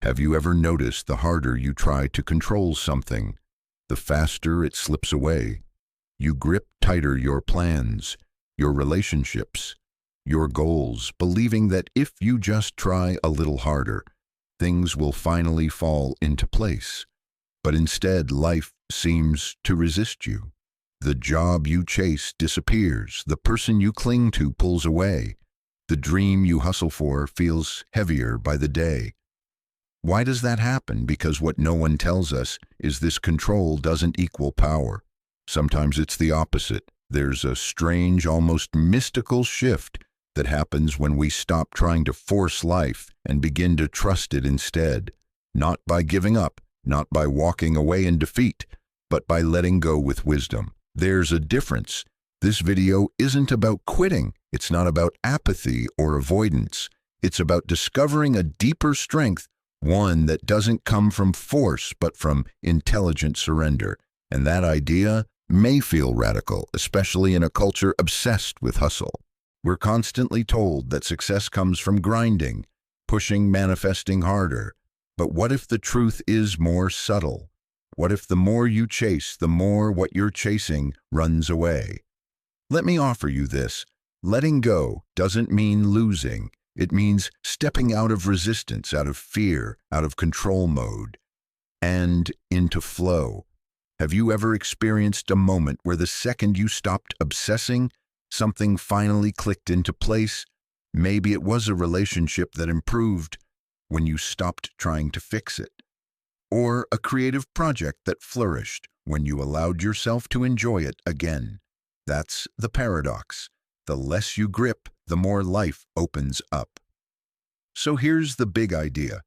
Have you ever noticed the harder you try to control something, the faster it slips away? You grip tighter your plans, your relationships, your goals, believing that if you just try a little harder, things will finally fall into place. But instead, life seems to resist you. The job you chase disappears, the person you cling to pulls away, the dream you hustle for feels heavier by the day. Why does that happen? Because what no one tells us is this: control doesn't equal power. Sometimes it's the opposite. There's a strange, almost mystical shift that happens when we stop trying to force life and begin to trust it instead. Not by giving up, not by walking away in defeat, but by letting go with wisdom. There's a difference. This video isn't about quitting. It's not about apathy or avoidance. It's about discovering a deeper strength, one that doesn't come from force, but from intelligent surrender. And that idea may feel radical, especially in a culture obsessed with hustle. We're constantly told that success comes from grinding, pushing, manifesting harder. But what if the truth is more subtle? What if the more you chase, the more what you're chasing runs away? Let me offer you this. Letting go doesn't mean losing. It means stepping out of resistance, out of fear, out of control mode, and into flow. Have you ever experienced a moment where the second you stopped obsessing, something finally clicked into place? Maybe it was a relationship that improved when you stopped trying to fix it, or a creative project that flourished when you allowed yourself to enjoy it again. That's the paradox. The less you grip, the more life opens up. So here's the big idea.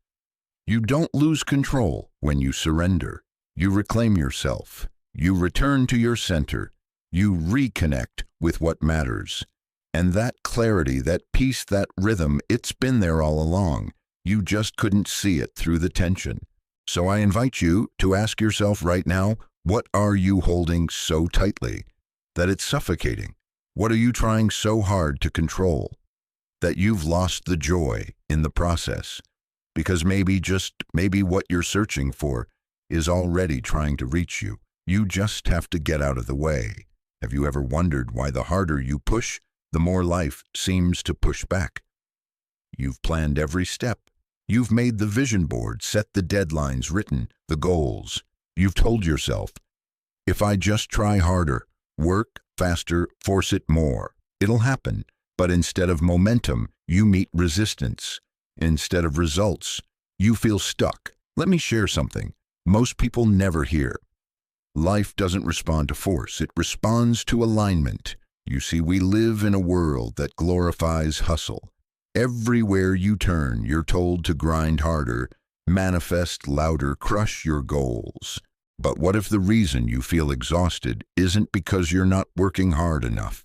You don't lose control when you surrender. You reclaim yourself. You return to your center. You reconnect with what matters. And that clarity, that peace, that rhythm, it's been there all along. You just couldn't see it through the tension. So I invite you to ask yourself right now, what are you holding so tightly that it's suffocating? What are you trying so hard to control that you've lost the joy in the process? Because maybe, just maybe, what you're searching for is already trying to reach you. You just have to get out of the way. Have you ever wondered why the harder you push, the more life seems to push back? You've planned every step. You've made the vision board, set the deadlines, written the goals. You've told yourself, if I just try harder, work faster, force it more, it'll happen. But instead of momentum, you meet resistance. Instead of results, you feel stuck. Let me share something most people never hear. Life doesn't respond to force, it responds to alignment. You see, we live in a world that glorifies hustle. Everywhere you turn, you're told to grind harder, manifest louder, crush your goals. But what if the reason you feel exhausted isn't because you're not working hard enough,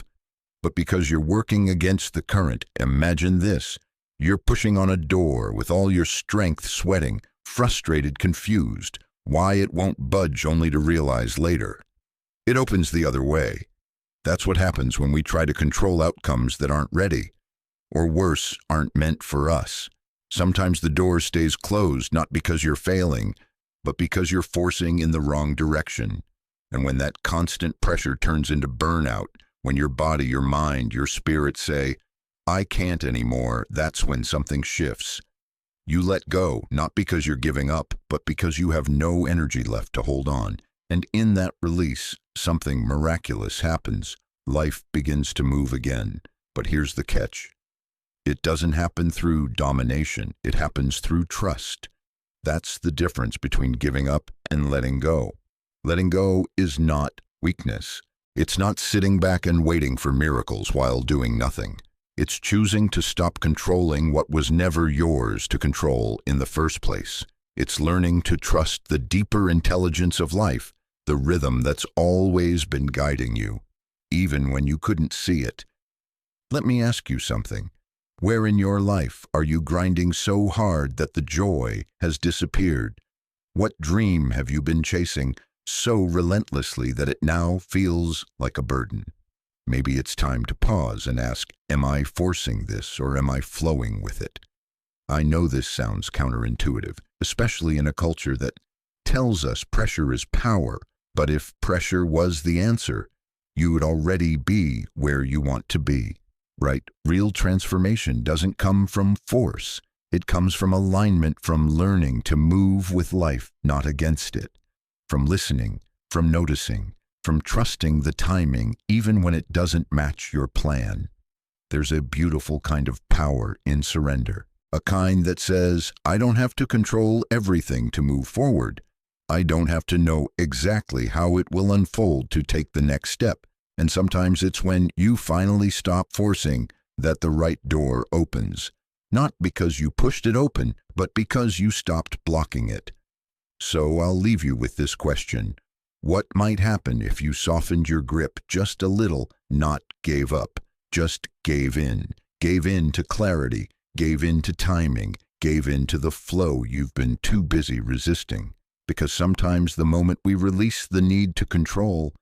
but because you're working against the current? Imagine this. You're pushing on a door with all your strength, sweating, frustrated, confused. Why it won't budge, only to realize later it opens the other way. That's what happens when we try to control outcomes that aren't ready, or worse, aren't meant for us. Sometimes the door stays closed, not because you're failing, but because you're forcing in the wrong direction. And when that constant pressure turns into burnout, when your body, your mind, your spirit say, I can't anymore, that's when something shifts. You let go, not because you're giving up, but because you have no energy left to hold on. And in that release, something miraculous happens. Life begins to move again. But here's the catch. It doesn't happen through domination. It happens through trust. That's the difference between giving up and letting go. Letting go is not weakness. It's not sitting back and waiting for miracles while doing nothing. It's choosing to stop controlling what was never yours to control in the first place. It's learning to trust the deeper intelligence of life, the rhythm that's always been guiding you, even when you couldn't see it. Let me ask you something. Where in your life are you grinding so hard that the joy has disappeared? What dream have you been chasing so relentlessly that it now feels like a burden? Maybe it's time to pause and ask, am I forcing this or am I flowing with it? I know this sounds counterintuitive, especially in a culture that tells us pressure is power, but if pressure was the answer, you would already be where you want to be, right? Real transformation doesn't come from force. It comes from alignment, from learning to move with life, not against it, from listening, from noticing, from trusting the timing, even when it doesn't match your plan. There's a beautiful kind of power in surrender, a kind that says, I don't have to control everything to move forward. I don't have to know exactly how it will unfold to take the next step. And sometimes it's when you finally stop forcing that the right door opens. Not because you pushed it open, but because you stopped blocking it. So I'll leave you with this question. What might happen if you softened your grip just a little, not gave up, just gave in to clarity, gave in to timing, gave in to the flow you've been too busy resisting? Because sometimes the moment we release the need to control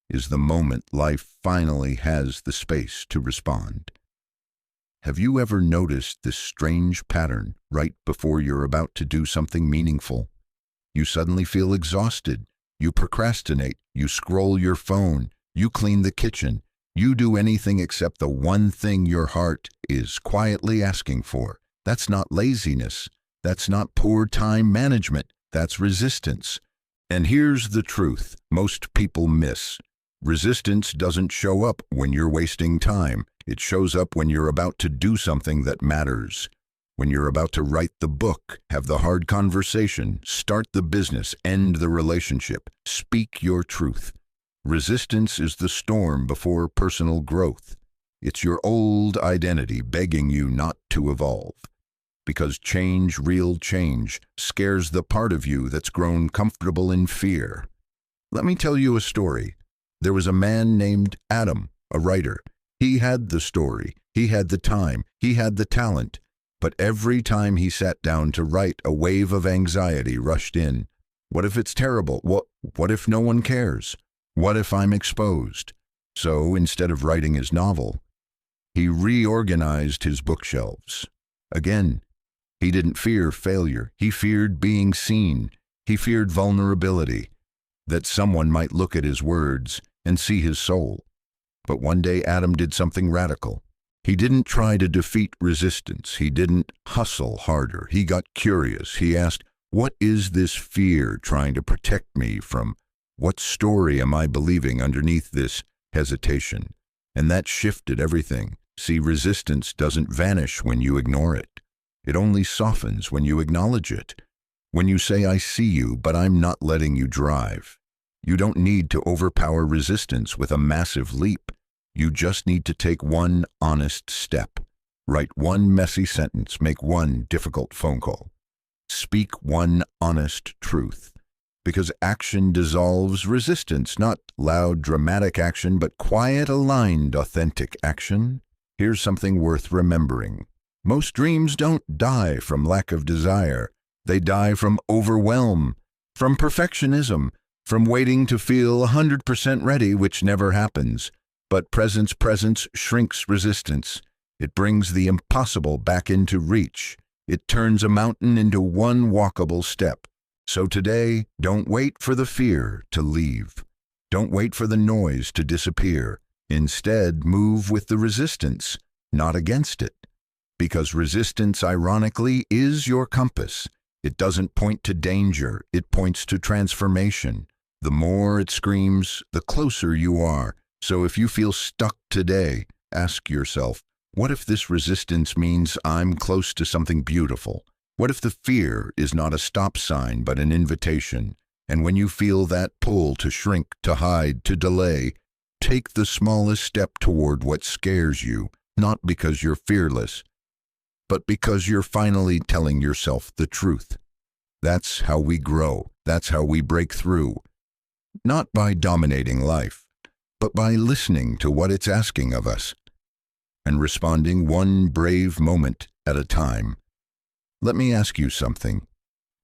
is the moment life finally has the space to respond. Have you ever noticed this strange pattern right before you're about to do something meaningful? You suddenly feel exhausted. You procrastinate. You scroll your phone. You clean the kitchen. You do anything except the one thing your heart is quietly asking for. That's not laziness. That's not poor time management. That's resistance. And here's the truth most people miss. Resistance doesn't show up when you're wasting time. It shows up when you're about to do something that matters. When you're about to write the book, have the hard conversation, start the business, end the relationship, speak your truth. Resistance is the storm before personal growth. It's your old identity begging you not to evolve. Because change, real change, scares the part of you that's grown comfortable in fear. Let me tell you a story. There was a man named Adam, a writer. He had the story, he had the time, he had the talent. But every time he sat down to write, a wave of anxiety rushed in. What if it's terrible? What if no one cares? What if I'm exposed? So instead of writing his novel, he reorganized his bookshelves. Again, he didn't fear failure. He feared being seen. He feared vulnerability, that someone might look at his words and see his soul. But one day Adam did something radical. He didn't try to defeat resistance. He didn't hustle harder. He got curious. He asked, what is this fear trying to protect me from? What story am I believing underneath this hesitation? And that shifted everything. See, resistance doesn't vanish when you ignore it. It only softens when you acknowledge it. When you say, I see you, but I'm not letting you drive. You don't need to overpower resistance with a massive leap. You just need to take one honest step. Write one messy sentence, make one difficult phone call. Speak one honest truth. Because action dissolves resistance, not loud, dramatic action, but quiet, aligned, authentic action. Here's something worth remembering. Most dreams don't die from lack of desire. They die from overwhelm, from perfectionism, from waiting to feel 100% ready, which never happens. But presence shrinks resistance. It brings the impossible back into reach. It turns a mountain into one walkable step. So today, don't wait for the fear to leave. Don't wait for the noise to disappear. Instead, move with the resistance, not against it. Because resistance, ironically, is your compass. It doesn't point to danger, it points to transformation. The more it screams, the closer you are. So if you feel stuck today, ask yourself, what if this resistance means I'm close to something beautiful? What if the fear is not a stop sign but an invitation? And when you feel that pull to shrink, to hide, to delay, take the smallest step toward what scares you, not because you're fearless, but because you're finally telling yourself the truth. That's how we grow. That's how we break through. Not by dominating life, but by listening to what it's asking of us and responding one brave moment at a time. Let me ask you something.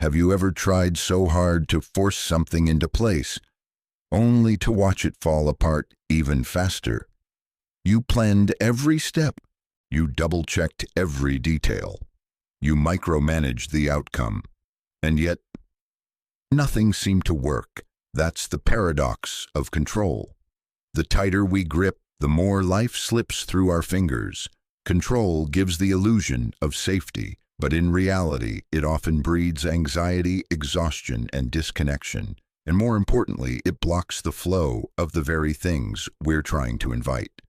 Have you ever tried so hard to force something into place, only to watch it fall apart even faster? You planned every step. You double-checked every detail. You micromanage the outcome. And yet, nothing seemed to work. That's the paradox of control. The tighter we grip, the more life slips through our fingers. Control gives the illusion of safety, but in reality, it often breeds anxiety, exhaustion, and disconnection. And more importantly, it blocks the flow of the very things we're trying to invite.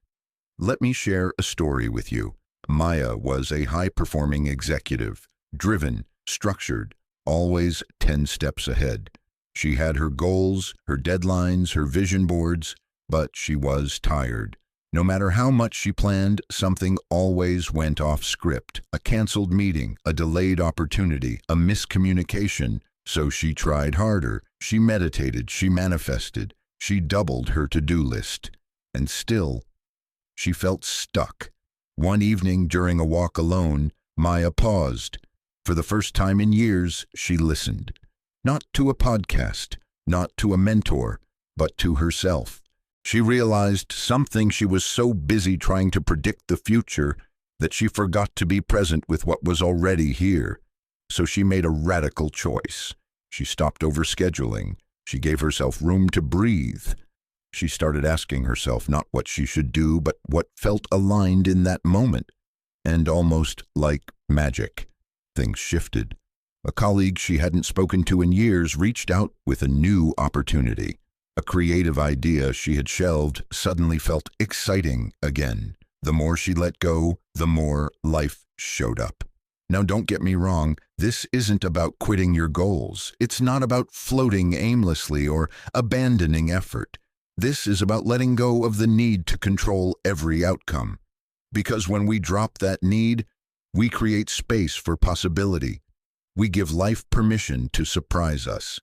Let me share a story with you. Maya was a high-performing executive, driven, structured, always 10 steps ahead. She had her goals, her deadlines, her vision boards, but she was tired. No matter how much she planned, something always went off script. A canceled meeting, a delayed opportunity, a miscommunication. So she tried harder. She meditated, she manifested, she doubled her to-do list. And still, she felt stuck. One evening during a walk alone, Maya paused. For the first time in years, she listened. Not to a podcast, not to a mentor, but to herself. She realized something. She was so busy trying to predict the future that she forgot to be present with what was already here. So she made a radical choice. She stopped overscheduling. She gave herself room to breathe. She started asking herself not what she should do, but what felt aligned in that moment. And almost like magic, things shifted. A colleague she hadn't spoken to in years reached out with a new opportunity. A creative idea she had shelved suddenly felt exciting again. The more she let go, the more life showed up. Now, don't get me wrong, this isn't about quitting your goals. It's not about floating aimlessly or abandoning effort. This is about letting go of the need to control every outcome. Because when we drop that need, we create space for possibility. We give life permission to surprise us.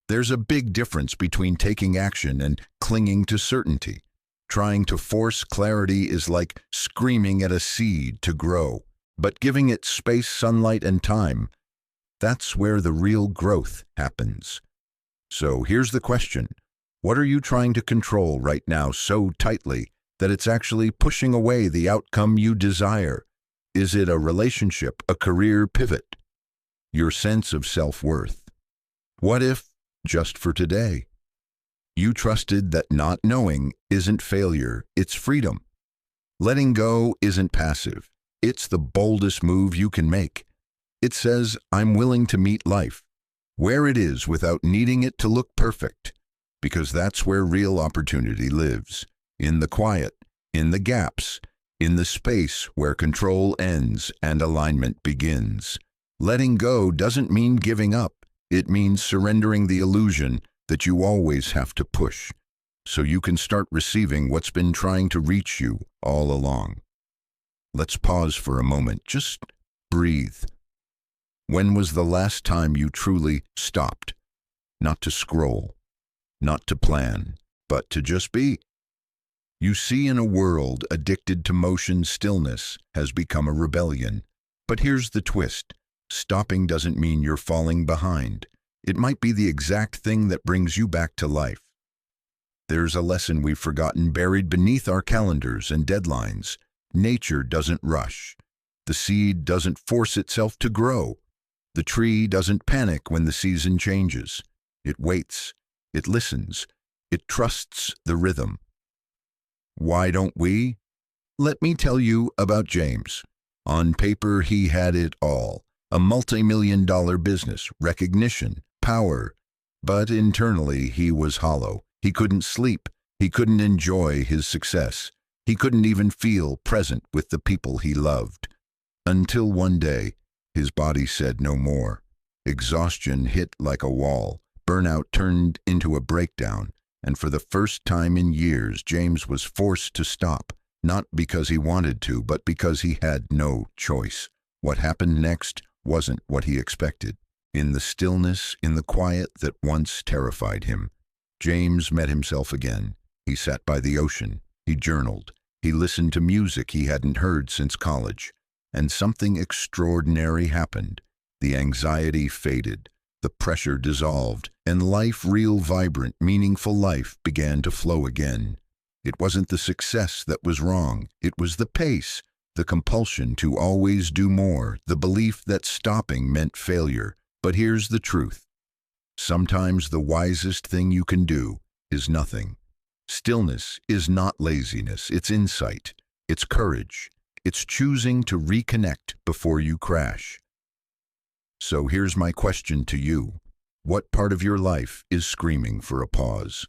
There's a big difference between taking action and clinging to certainty. Trying to force clarity is like screaming at a seed to grow. But giving it space, sunlight, and time, that's where the real growth happens. So here's the question. What are you trying to control right now so tightly that it's actually pushing away the outcome you desire? Is it a relationship, a career pivot, your sense of self-worth? What if, just for today, you trusted that not knowing isn't failure, it's freedom? Letting go isn't passive. It's the boldest move you can make. It says, I'm willing to meet life where it is without needing it to look perfect, because that's where real opportunity lives, in the quiet, in the gaps, in the space where control ends and alignment begins. Letting go doesn't mean giving up. It means surrendering the illusion that you always have to push, so you can start receiving what's been trying to reach you all along. Let's pause for a moment. Just breathe. When was the last time you truly stopped? Not to scroll, not to plan, but to just be. You see, in a world addicted to motion, stillness has become a rebellion. But here's the twist. Stopping doesn't mean you're falling behind. It might be the exact thing that brings you back to life. There's a lesson we've forgotten buried beneath our calendars and deadlines. Nature doesn't rush. The seed doesn't force itself to grow. The tree doesn't panic when the season changes. It waits. It listens. It trusts the rhythm. Why don't we? Let me tell you about James. On paper, he had it all. A multi-million-dollar business, recognition, power. But internally, he was hollow. He couldn't sleep. He couldn't enjoy his success. He couldn't even feel present with the people he loved. Until one day, his body said no more. Exhaustion hit like a wall. Burnout turned into a breakdown. And for the first time in years, James was forced to stop. Not because he wanted to, but because he had no choice. What happened next wasn't what he expected. In the stillness, in the quiet that once terrified him, James met himself again. He sat by the ocean. He journaled. He listened to music he hadn't heard since college. And something extraordinary happened. The anxiety faded. The pressure dissolved. And life, real, vibrant, meaningful life, began to flow again. It wasn't the success that was wrong. It was the pace. the compulsion to always do more, the belief that stopping meant failure. But here's the truth. Sometimes the wisest thing you can do is nothing. Stillness is not laziness, it's insight, it's courage, it's choosing to reconnect before you crash. So here's my question to you. What part of your life is screaming for a pause?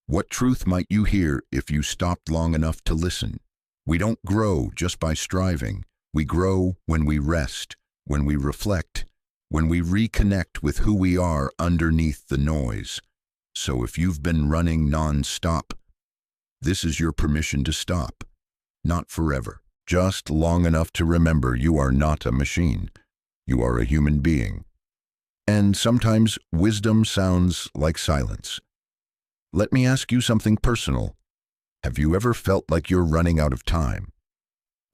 What truth might you hear if you stopped long enough to listen? We don't grow just by striving. We grow when we rest, when we reflect, when we reconnect with who we are underneath the noise. So if you've been running non-stop, this is your permission to stop. Not forever, just long enough to remember you are not a machine. You are a human being. And sometimes wisdom sounds like silence. Let me ask you something personal. Have you ever felt like you're running out of time?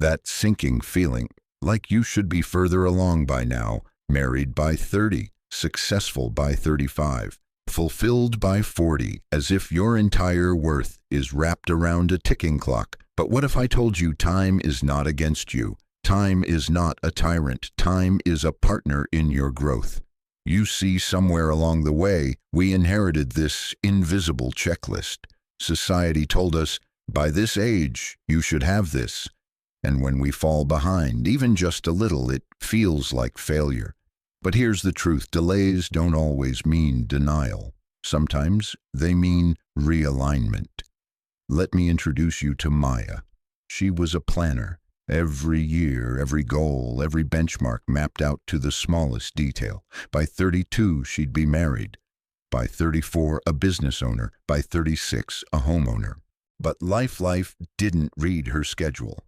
That sinking feeling, like you should be further along by now, married by 30, successful by 35, fulfilled by 40, as if your entire worth is wrapped around a ticking clock. But what if I told you time is not against you? Time is not a tyrant. Time is a partner in your growth. You see, somewhere along the way, we inherited this invisible checklist. Society told us, by this age, you should have this. And when we fall behind, even just a little, it feels like failure. But here's the truth. Delays don't always mean denial. Sometimes they mean realignment. Let me introduce you to Maya. She was a planner. Every year, every goal, every benchmark mapped out to the smallest detail. By 32, she'd be married. By 34, a business owner. By 36, a homeowner. But life didn't read her schedule.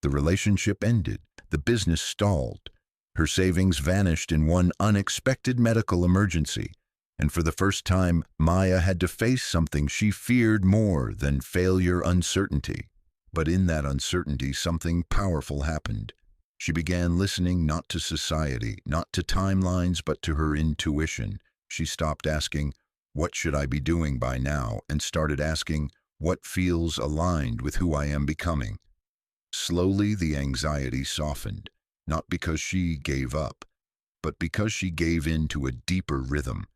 The relationship ended. The business stalled. Her savings vanished in one unexpected medical emergency. And for the first time, Maya had to face something she feared more than failure: uncertainty. But in that uncertainty, something powerful happened. She began listening not to society, not to timelines, but to her intuition. She stopped asking, "What should I be doing by now?" and started asking, "What feels aligned with who I am becoming?" Slowly, the anxiety softened, not because she gave up, but because she gave in to a deeper rhythm.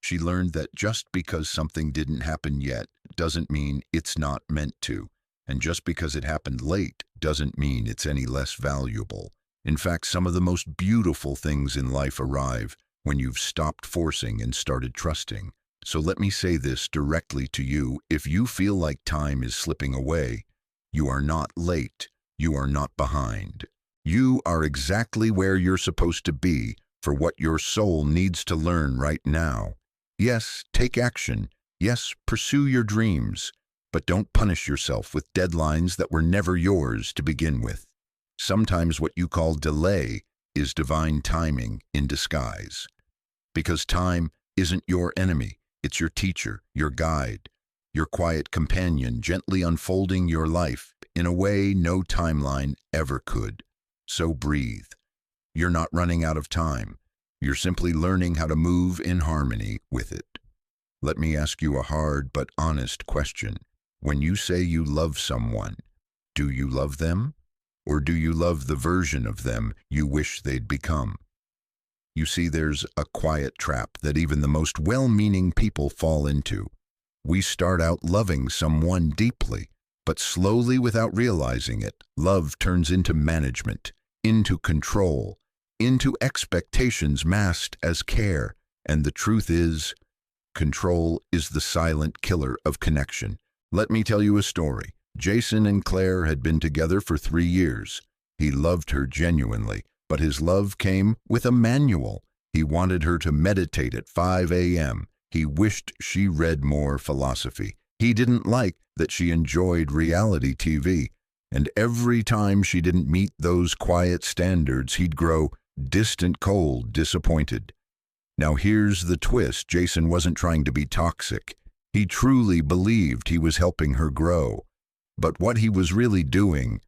She learned that just because something didn't happen yet doesn't mean it's not meant to. And just because it happened late doesn't mean it's any less valuable. In fact, some of the most beautiful things in life arrive when you've stopped forcing and started trusting. So let me say this directly to you. If you feel like time is slipping away, you are not late. You are not behind. You are exactly where you're supposed to be for what your soul needs to learn right now. Yes, take action. Yes, pursue your dreams. But don't punish yourself with deadlines that were never yours to begin with. Sometimes what you call delay is divine timing in disguise. Because time isn't your enemy. It's your teacher, your guide, your quiet companion, gently unfolding your life in a way no timeline ever could. So breathe. You're not running out of time. You're simply learning how to move in harmony with it. Let me ask you a hard but honest question. When you say you love someone, do you love them? Or do you love the version of them you wish they'd become? You see, there's a quiet trap that even the most well-meaning people fall into. We start out loving someone deeply, but slowly, without realizing it, love turns into management, into control, into expectations masked as care. And the truth is, control is the silent killer of connection. Let me tell you a story. Jason and Claire had been together for 3 years. He loved her genuinely, but his love came with a manual. He wanted her to meditate at 5 a.m. He wished she read more philosophy. He didn't like that she enjoyed reality TV. And every time she didn't meet those quiet standards, he'd grow distant, cold, disappointed. Now here's the twist. Jason wasn't trying to be toxic. He truly believed he was helping her grow. But what he was really doing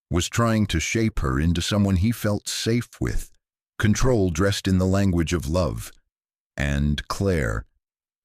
was trying to shape her into someone he felt safe with. Control dressed in the language of love. And Claire,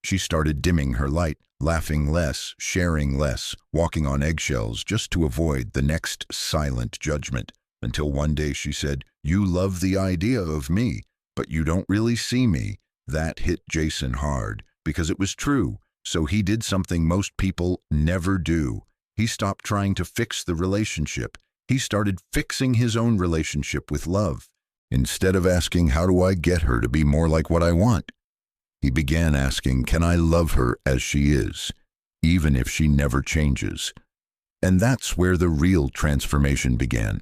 she started dimming her light, laughing less, sharing less, walking on eggshells just to avoid the next silent judgment. Until one day she said, "You love the idea of me, but you don't really see me." That hit Jason hard because it was true. So he did something most people never do. He stopped trying to fix the relationship. He started fixing his own relationship with love. Instead of asking, "How do I get her to be more like what I want?" he began asking, "Can I love her as she is, even if she never changes?" And that's where the real transformation began.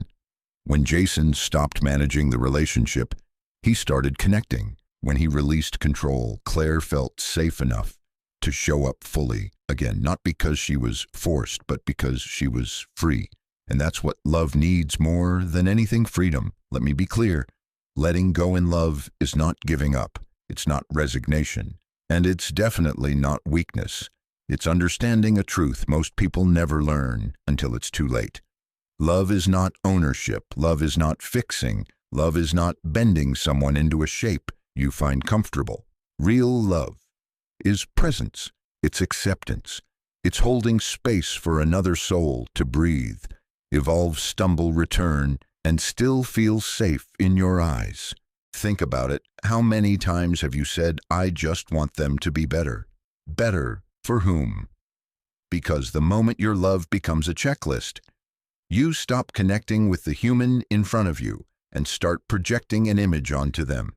When Jason stopped managing the relationship, he started connecting. When he released control, Claire felt safe enough to show up fully again, not because she was forced, but because she was free. And that's what love needs more than anything: freedom. Let me be clear. Letting go in love is not giving up. It's not resignation. And it's definitely not weakness. It's understanding a truth most people never learn until it's too late. Love is not ownership. Love is not fixing. Love is not bending someone into a shape you find comfortable. Real love is presence. It's acceptance. It's holding space for another soul to breathe, evolve, stumble, return, and still feel safe in your eyes. Think about it. How many times have you said, "I just want them to be better"? Better for whom? Because the moment your love becomes a checklist, you stop connecting with the human in front of you and start projecting an image onto them.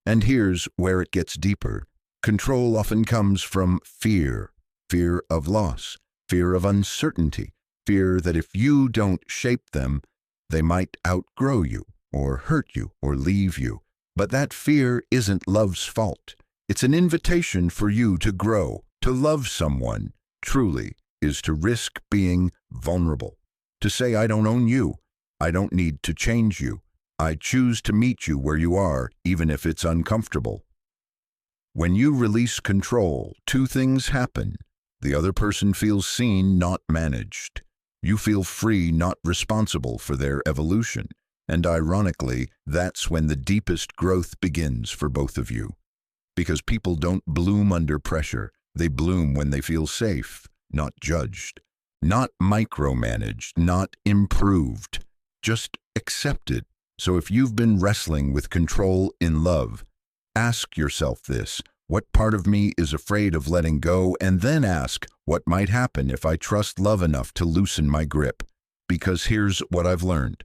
And here's where it gets deeper. Control often comes from fear. Fear of loss, fear of uncertainty, fear that if you don't shape them, they might outgrow you or hurt you or leave you. But that fear isn't love's fault. It's an invitation for you to grow. To love someone truly is to risk being vulnerable. To say, "I don't own you. I don't need to change you. I choose to meet you where you are, even if it's uncomfortable." When you release control, two things happen. The other person feels seen, not managed. You feel free, not responsible for their evolution. And ironically, that's when the deepest growth begins for both of you. Because people don't bloom under pressure. They bloom when they feel safe, not judged, not micromanaged, not improved, just accepted. So if you've been wrestling with control in love, ask yourself this: what part of me is afraid of letting go? And then ask, what might happen if I trust love enough to loosen my grip? Because here's what I've learned.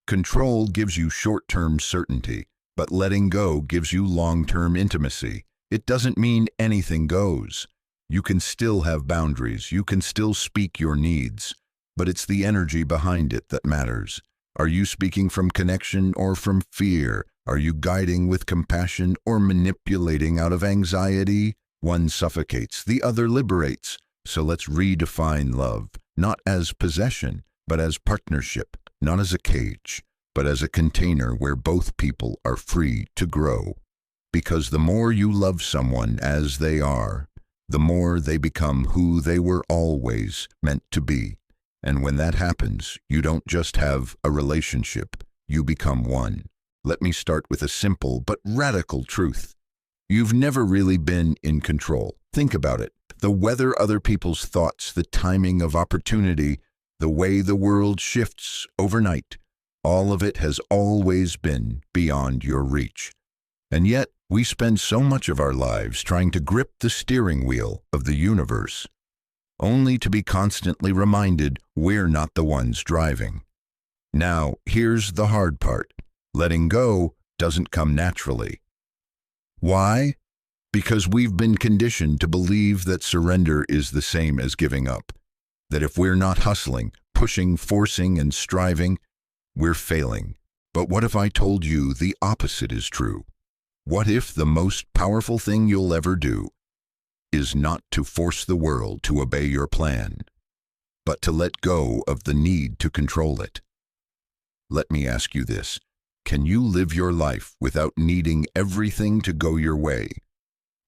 Control gives you short-term certainty, but letting go gives you long-term intimacy. It doesn't mean anything goes. You can still have boundaries. You can still speak your needs, but it's the energy behind it that matters. Are you speaking from connection or from fear? Are you guiding with compassion or manipulating out of anxiety? One suffocates, the other liberates. So let's redefine love, not as possession, but as partnership, not as a cage, but as a container where both people are free to grow. Because the more you love someone as they are, the more they become who they were always meant to be. And when that happens, you don't just have a relationship, you become one. Let me start with a simple but radical truth. You've never really been in control. Think about it. The weather, other people's thoughts, the timing of opportunity, the way the world shifts overnight, all of it has always been beyond your reach. And yet, we spend so much of our lives trying to grip the steering wheel of the universe, only to be constantly reminded we're not the ones driving. Now, here's the hard part. Letting go doesn't come naturally. Why? Because we've been conditioned to believe that surrender is the same as giving up. That if we're not hustling, pushing, forcing, and striving, we're failing. But what if I told you the opposite is true? What if the most powerful thing you'll ever do is not to force the world to obey your plan, but to let go of the need to control it? Let me ask you this. Can you live your life without needing everything to go your way?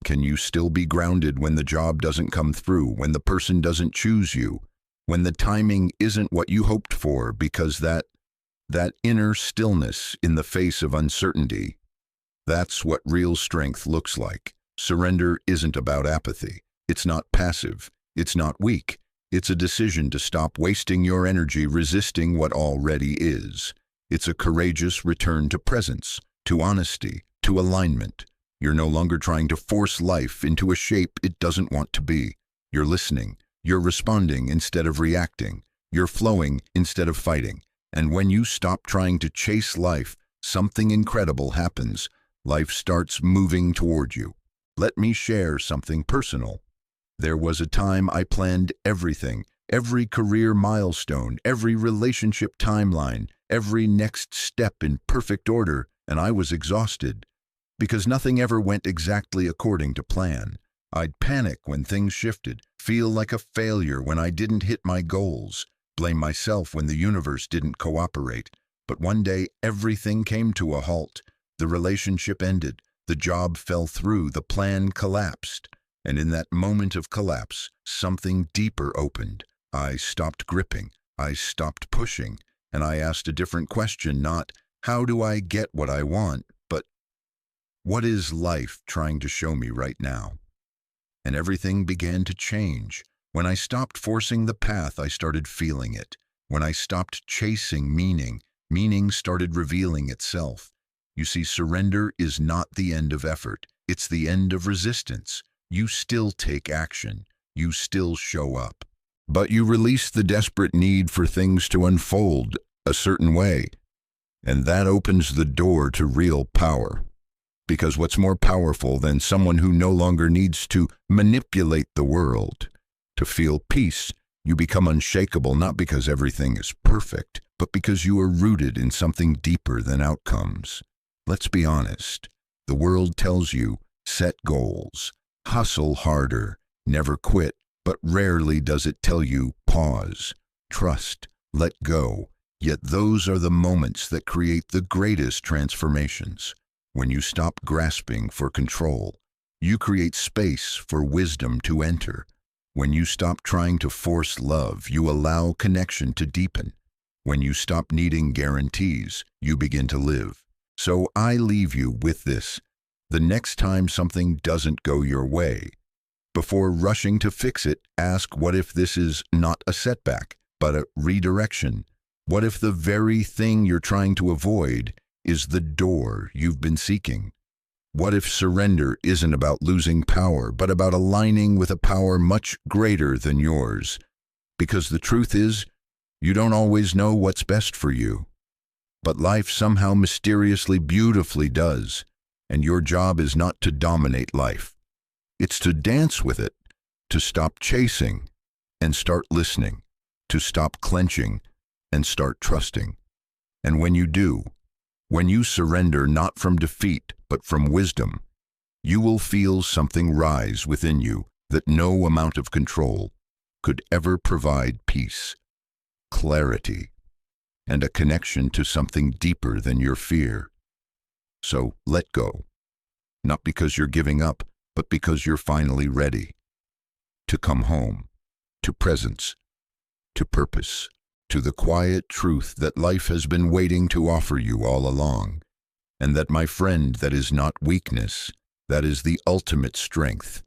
Can you still be grounded when the job doesn't come through, when the person doesn't choose you, when the timing isn't what you hoped for? Because that inner stillness in the face of uncertainty, that's what real strength looks like. Surrender isn't about apathy. It's not passive. It's not weak. It's a decision to stop wasting your energy resisting what already is. It's a courageous return to presence, to honesty, to alignment. You're no longer trying to force life into a shape it doesn't want to be. You're listening. You're responding instead of reacting. You're flowing instead of fighting. And when you stop trying to chase life, something incredible happens. Life starts moving toward you. Let me share something personal. There was a time I planned everything, every career milestone, every relationship timeline, every next step in perfect order, and I was exhausted. Because nothing ever went exactly according to plan. I'd panic when things shifted, feel like a failure when I didn't hit my goals, blame myself when the universe didn't cooperate. But one day, everything came to a halt. The relationship ended, the job fell through, the plan collapsed. And in that moment of collapse, something deeper opened. I stopped gripping, I stopped pushing, and I asked a different question, not, how do I get what I want, but what is life trying to show me right now? And everything began to change. When I stopped forcing the path, I started feeling it. When I stopped chasing meaning, meaning started revealing itself. You see, surrender is not the end of effort. It's the end of resistance. You still take action. You still show up. But you release the desperate need for things to unfold a certain way. And that opens the door to real power. Because what's more powerful than someone who no longer needs to manipulate the world? To feel peace, you become unshakable not because everything is perfect, but because you are rooted in something deeper than outcomes. Let's be honest. The world tells you, set goals, hustle harder, never quit, but rarely does it tell you, pause, trust, let go. Yet those are the moments that create the greatest transformations. When you stop grasping for control, you create space for wisdom to enter. When you stop trying to force love, you allow connection to deepen. When you stop needing guarantees, you begin to live. So I leave you with this. The next time something doesn't go your way, before rushing to fix it, ask, what if this is not a setback, but a redirection? What if the very thing you're trying to avoid is the door you've been seeking? What if surrender isn't about losing power, but about aligning with a power much greater than yours? Because the truth is, you don't always know what's best for you. But life somehow mysteriously, beautifully does. And your job is not to dominate life. It's to dance with it, to stop chasing and start listening, to stop clenching and start trusting. And when you do, when you surrender not from defeat, but from wisdom, you will feel something rise within you that no amount of control could ever provide: peace, clarity, and a connection to something deeper than your fear. So let go, not because you're giving up, but because you're finally ready to come home, to presence, to purpose, to the quiet truth that life has been waiting to offer you all along. And that, my friend, that is not weakness, that is the ultimate strength.